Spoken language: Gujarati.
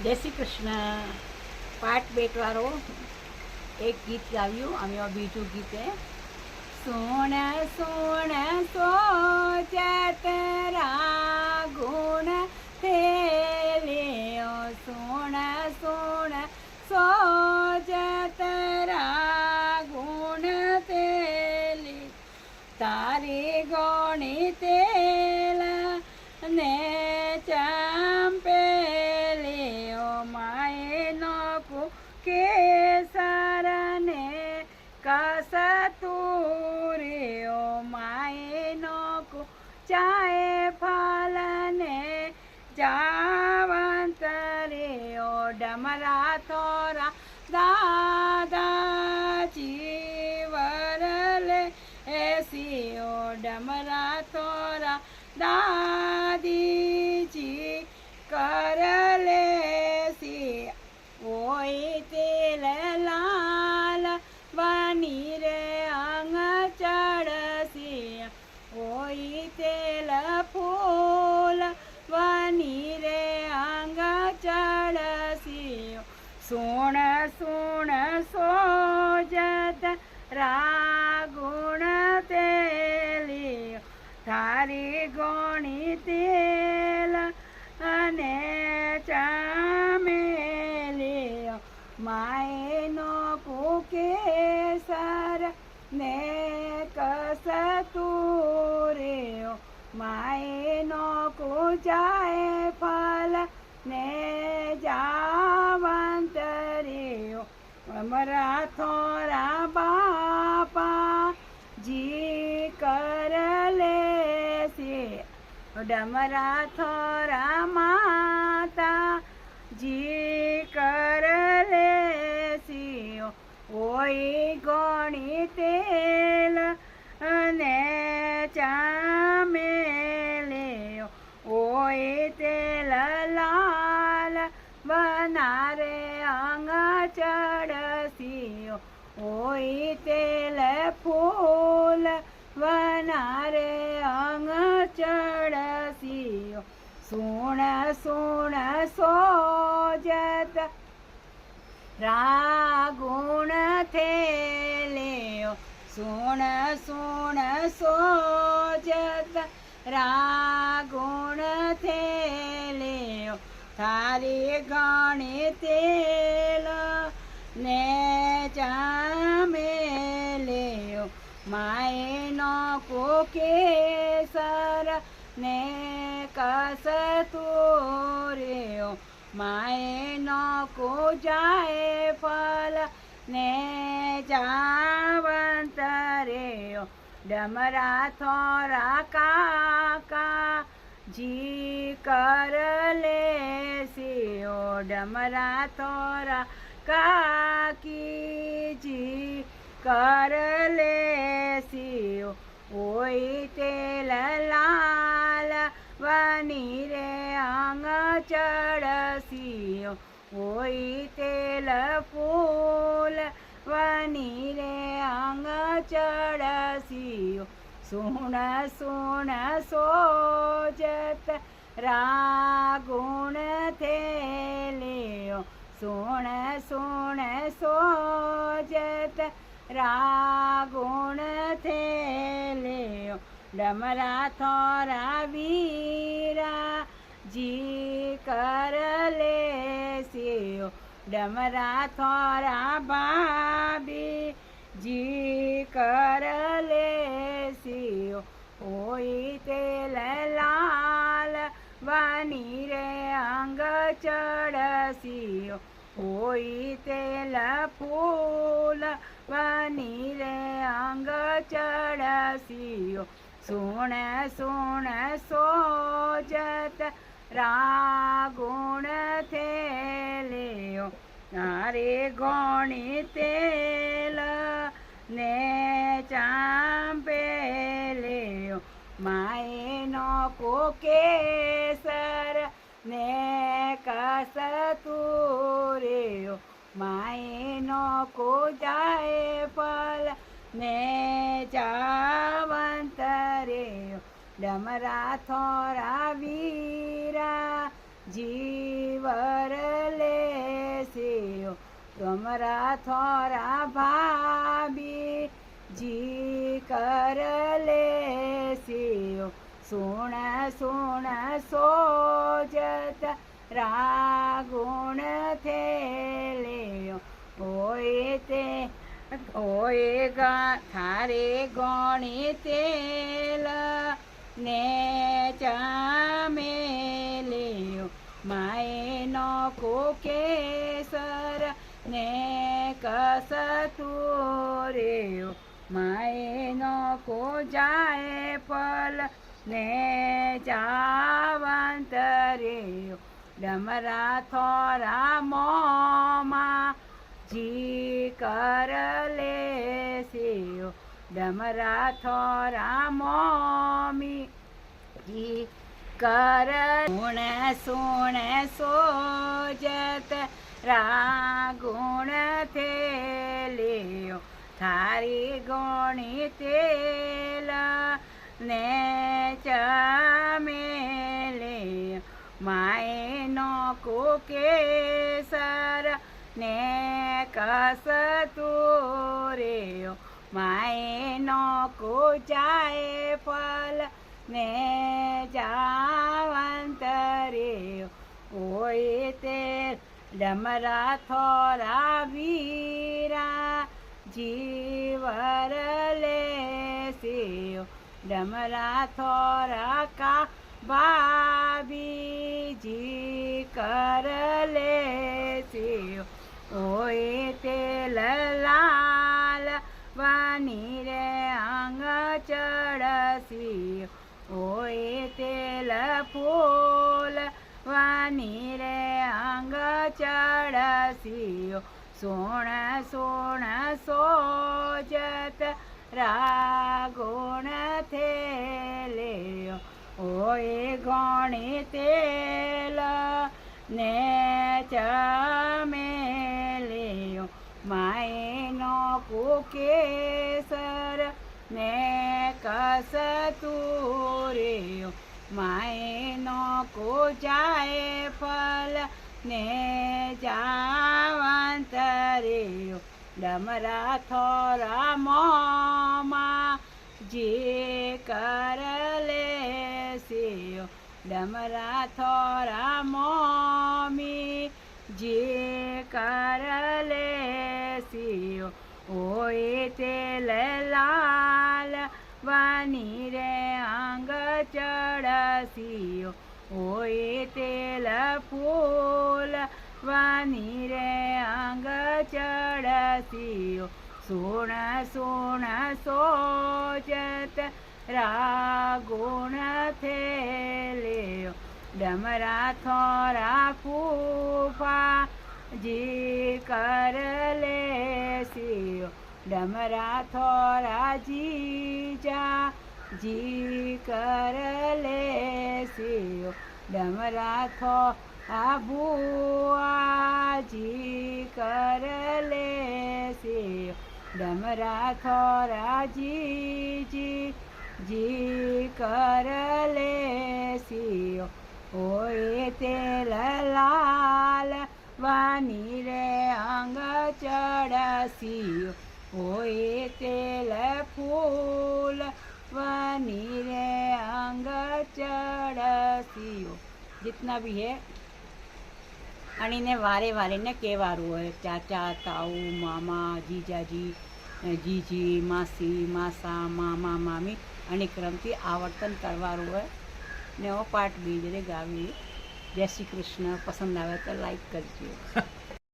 જય શ્રી કૃષ્ણ. પાઠ બેટવાળો એક ગીત ગાવ્યું, અમે બીજું ગીત હે. સુણ સુણ સોચત ગુણ થેલ્યો, સુણ સુણ સોચત ગુણ થેલી, તારી ગોણી તેલ ને ચંપેલીઓ, માએ નોકુ કેસર ને કસતુરીઓ, માએ નોકુ ચાય ફલ ને જાવંતરીઓ, ડમરા થોરા દાદાજી વરલે એસીઓ, ડમરા થોરા દાદીજી કરલે સી, ઓય તેલ લાલ બની રે અંગ ચડસી, ઓય તેલ ફૂલ બની રે અંગ ચડસી, સુણ સુણ સોજત રાગુણ તેલી, તારી ગોણી તેલ અને ચામેલી, માએ નો કેસર ને કસતુરીઓ, માએ નો જાય ફલ ને જાવંતરીઓ, અમારા થોરા બાપા જી કરલે છે, ડમરા થોરા માતા જી કરલે છે, ઓય ગોણી તેલ અને ચામેલે, ઓય તેલ લાલ બનારે અંગ ચડસીઓ, ઓય તેલ ફૂલ બનારે અંગ ચડસીઓ, સુણ સુણ સોજત રાગુણ થેલ્યો, સુણ સુણ સોજત રાગુણ થેલ્યો, તારી ગણી તેલ ને ચામેલ્યો, માએ નો કેસર ને કસતુરીઓ, માએ નો જાય ફલ ને જાવંતરીઓ, ડમરા થોરા કાકા જી કરલે સીઓ, ડમરા થોરા કાકી જી કરલે સીઓ, ઓય તેલ લાલ બની રે અંગ ચડસીઓ, ઓય તેલ ફૂલ બની રે અંગ ચડસીઓ, સુણ સુણ સોજત રાગુણ થેલ્યો, સુણ સુણ સોજત રાગુણ થેલ્યો, ડમરા થોરા વીરા જી કરલે સીઓ, ડમરા થોરા ભાભી જી કરલે સીઓ, ઓય તેલ લાલ બની રે અંગ ચડસીઓ, ઓય તેલ ફૂલ બની રે અંગ ચડસીઓ, સુણ સુણ સોજત રાગુણ થેલ્યો, તારે ગોણી તેલ ને ચાંપેલ્યો, માએ નો કેસર ને કસતુરીઓ, માએ નો જાય ફલ ને જાવંતરીઓ, ડમરા થોરા વીરા જીવર तुमरा थोरा भाभी जी कर ले सियो सुण सुण सोजत रागुण थे ले ओए गा थारे गणी तेल ने चामे लियो माए नको केसर ने कसतूर्यो माए नको जाए पल ने जावंतर्यो डमरा थोरा मोमा जी कर ले सियो डमरा थोरा मोमी जी कर गुण सुण सोजत रागुण थे लियो थारी गणी तेल ने चमेले माए नको केसर ने कसतूर्यो माए नको जाए फल ने जावंतर्यो ओए ते डमरा थोरा वीरा जीवर ले सियो डमरा थोरा का भाभी जी कर ले सियो ओए तेल लाल वानी रे अंग चढ़सियो ओए तेल फूल वानी रे अंग चढ़सियो सोण सोण सोजत रागुण थे लियो ओए गणी तेल ने चमेलियो माए नको केसर ने कसतूर्यो माए नको जाए फल ने जावंतर्यो डमरा थोरा मोमा जी कर ले सियो डमरा थोरा मोमी जी कर ले सियो ओए तेल लाल वानी रे अंग चढ़सियो ओए तेल फूल वानी रे अंग चढ़सियो सोण सोण सोजत रागुण थे लियो डमरा थोरा फूफा जी कर ले सियो डमरा थोरा जीजा जी कर ले सियो डमरा थोरा बुआ जी कर ले सियो डमरा थोरा जी कर ले सियो ओए तेल लाल वानी रे अंग चढ़सियो ओए तेल फूल वानी रे अंग चढ़सियो जितना भी है अणीने वारे वारे ने कहेवारुं होय चाचा ताऊ मामा जीजाजी जीजी मासी मासा मामा मामी अने क्रमथी आवर्तन करवारुं होय ने वो पाठ बीजरे गावी। जय श्री कृष्ण। पसंद आवे तो लाइक करजो।